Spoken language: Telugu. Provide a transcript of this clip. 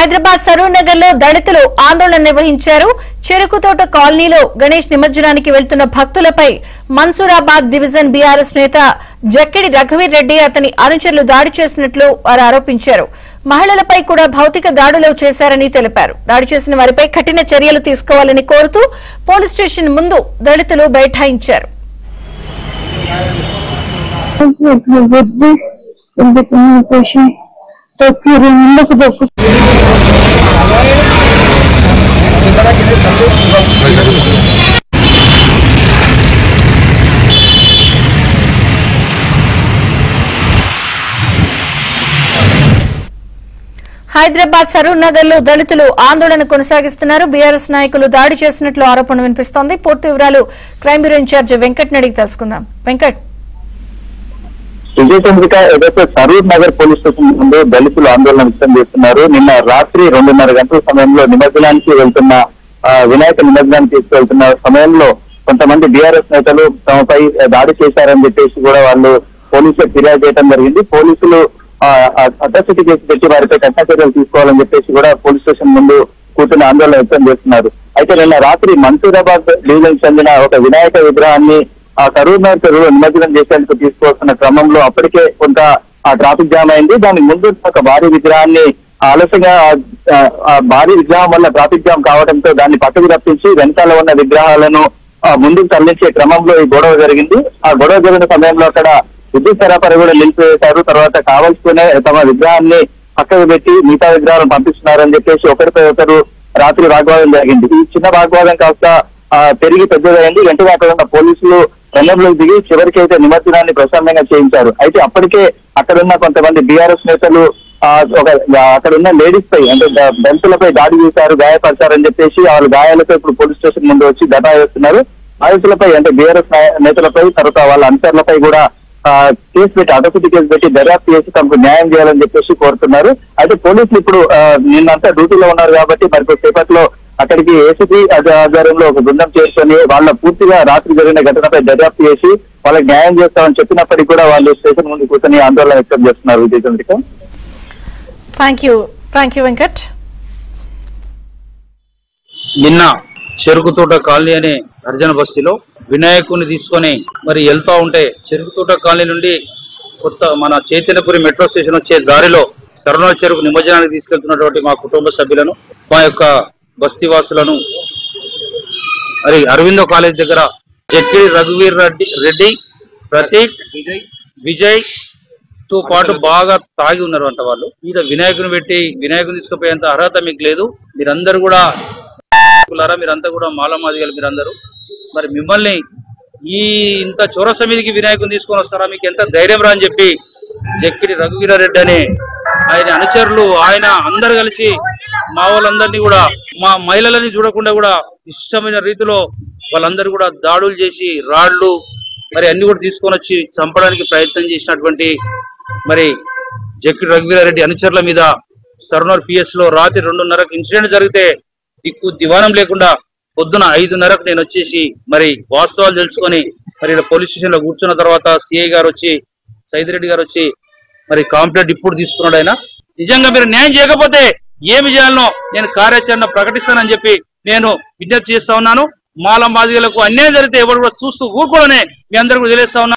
హైదరాబాద్ సరూర్ నగర్ లో దళితులు ఆందోళన నిర్వహించారు. చెరుకు తోట కాలనీలో గణేష్ నిమజ్జనానికి వెళ్తున్న భక్తులపై మన్సూరాబాద్ డివిజన్ బీఆర్ఎస్ నేత జక్కిడి రఘువీర్ రెడ్డి అతని అనుచరులు దాడి చేసినట్లు వారు ఆరోపించారు. మహిళలపై కూడా భౌతిక దాడులు చేశారని తెలిపారు. దాడి చేసిన వారిపై కఠిన చర్యలు తీసుకోవాలని కోరుతూ పోలీస్ స్టేషన్ ముందు దళితులు బైఠాయించారు. హైదరాబాద్ సరూర్ నగర్ లో దళితులు ఆందోళన కొనసాగిస్తున్నారు. బీఆర్ఎస్ నాయకులు దాడి చేసినట్లు ఆరోపణ వినిపిస్తోంది. పూర్తి వివరాలు క్రైమ్ బ్యూరో ఇన్ఛార్జ్ వెంకట్ నడికి తెలుసుకుందాం. వెంకట్, ఏదైతే సరూర్ నగర్ పోలీస్ స్టేషన్ ముందు దళితులు ఆందోళన వ్యక్తం చేస్తున్నారు. నిన్న రాత్రి 2:30 గంటల సమయంలో నిమజ్జనానికి వెళ్తున్న వినాయక నిమజ్జనానికి తీసుకెళ్తున్న సమయంలో కొంతమంది బీఆర్ఎస్ నేతలు తమపై దాడి చేశారని చెప్పేసి కూడా వాళ్ళు పోలీసులకు ఫిర్యాదు చేయడం జరిగింది. పోలీసులు అట్రాసిటీ కేసు పెట్టి వారిపై కఠిన చర్యలు తీసుకోవాలని చెప్పేసి కూడా పోలీస్ స్టేషన్ ముందు కూర్చుని ఆందోళన వ్యక్తం చేస్తున్నారు. అయితే నిన్న రాత్రి మన్సూరాబాద్ డివిజన్ చెందిన ఒక వినాయక విగ్రహాన్ని సరూర్ నగర్ నిమజ్జనం చేసేందుకు తీసుకువస్తున్న క్రమంలో అప్పటికే కొంత ట్రాఫిక్ జామ్ అయింది. దానికి ముందు ఒక భారీ విగ్రహాన్ని ఆలస్యంగా భారీ విగ్రహం వల్ల ట్రాఫిక్ జామ్ కావడంతో దాన్ని పక్కకు తప్పించి వెనకాల ఉన్న విగ్రహాలను ముందుకు తరలించే క్రమంలో ఈ గొడవ జరిగింది. ఆ గొడవ జరిగిన సమయంలో అక్కడ విద్యుత్ సరఫరా కూడా నిలిపివేశారు. తర్వాత కావాల్సుకునే తమ విగ్రహాన్ని పక్కకు పెట్టి మిగతా విగ్రహాలను పంపిస్తున్నారని చెప్పేసి ఒకరిపై ఒకరు రాత్రి వాగ్వాదం జరిగింది. ఈ చిన్న వాగ్వాదం కాస్త పెరిగి పెద్దదైంది. వెంటనే అక్కడ ఉన్న పోలీసులు రంగంలోకి దిగి చివరికి అయితే నిమజ్జనాన్ని ప్రశాంతంగా చేయించారు. అయితే అప్పటికే అక్కడున్న కొంతమంది బీఆర్ఎస్ నేతలు అక్కడ ఉన్న లేడీస్ పై అంటే దళితులపై దాడి చేశారు, గాయపరిచారని చెప్పేసి వాళ్ళ గాయాలపై ఇప్పుడు పోలీస్ స్టేషన్ ముందు వచ్చి దటా వేస్తున్నారు. బాధితులపై అంటే బీఆర్ఎస్ నేతలపై తర్వాత వాళ్ళ అనుచరులపై కూడా కేసు పెట్టి అటోసిటీ కేసు పెట్టి దర్యాప్తు చేసి తమకు న్యాయం చేయాలని చెప్పేసి కోరుతున్నారు. అయితే పోలీసులు ఇప్పుడు నిన్నంతా డ్యూటీలో ఉన్నారు కాబట్టి మరి సేపట్లో అక్కడికి ఏసీపీ ఆధ్వర్యంలో ఒక బృందం చేసుకొని వాళ్ళ పూర్తిగా రాత్రి జరిగిన ఘటనపై దర్యాప్తు చేసి వాళ్ళకి న్యాయం చేస్తామని చెప్పినప్పటికీ కూడా వాళ్ళు స్టేషన్ ముందు కూర్చొని ఆందోళన వ్యక్తం చేస్తున్నారు. Vijayachandrika, thank you Venkat. నిన్న చెరుకు తోట కాలనీ అనే హరిజన బస్తీలో వినాయకుని తీసుకొని మరి వెళ్తా ఉంటే చెరుకు తోట కాలనీ నుండి కొత్త మన చైతన్యపురి మెట్రో స్టేషన్ వచ్చే దారిలో సరూర్ చెరుకు నిమజ్జనానికి తీసుకెళ్తున్నటువంటి మా కుటుంబ సభ్యులను, మా యొక్క బస్తీవాసులను మరి అరవిందో కాలేజ్ దగ్గర జక్కిడి రఘువీర్ రెడ్డి, ప్రతీక్, విజయ్ తో పాటు బాగా తాగి ఉన్నారు అంట. వాళ్ళు ఈడ వినాయకుని పెట్టి వినాయకుని తీసుకుపోయేంత అర్హత మీకు లేదు, మీరందరూ కూడా మీరంతా కూడా మాలమాదిగలు మీరందరూ, మరి మిమ్మల్ని ఈ ఇంత చౌరస్తా మీదకి వినాయకుని తీసుకొని వస్తారా, మీకు ఎంత ధైర్యం రా అని చెప్పి జక్కిడి రఘువీరారెడ్డి అనే ఆయన అనుచరులు ఆయన అందరు కలిసి మా వాళ్ళందరినీ కూడా మా మహిళలని చూడకుండా కూడా ఇష్టమైన రీతిలో వాళ్ళందరూ కూడా దాడులు చేసి రాళ్లు మరి అన్ని కూడా తీసుకొని వచ్చి చంపడానికి ప్రయత్నం చేసినటువంటి మరి జక్కిడి రఘువీరారెడ్డి అనుచరుల మీద సరూర్ పిఎస్ లో రాత్రి 2:30కు ఇన్సిడెంట్ జరిగితే దిక్కు దివానం లేకుండా పొద్దున 5:30కు నేను వచ్చేసి మరి వాస్తవాలు తెలుసుకొని మరి పోలీస్ స్టేషన్ లో కూర్చున్న తర్వాత సిఐ గారు వచ్చి సైదిరెడ్డి గారు వచ్చి మరి కంప్లైంట్ ఇప్పుడు తీసుకున్నాడు. ఆయన నిజంగా మీరు న్యాయం చేయకపోతే ఏమి చేయాలనో నేను కార్యాచరణ ప్రకటిస్తానని చెప్పి నేను విజ్ఞప్తి చేస్తా ఉన్నాను. మాల బాధితులకు అన్యాయం జరిగితే ఎవరు కూడా చూస్తూ ఊరుకోవడమే మీ అందరికీ తెలియజేస్తా ఉన్నాను.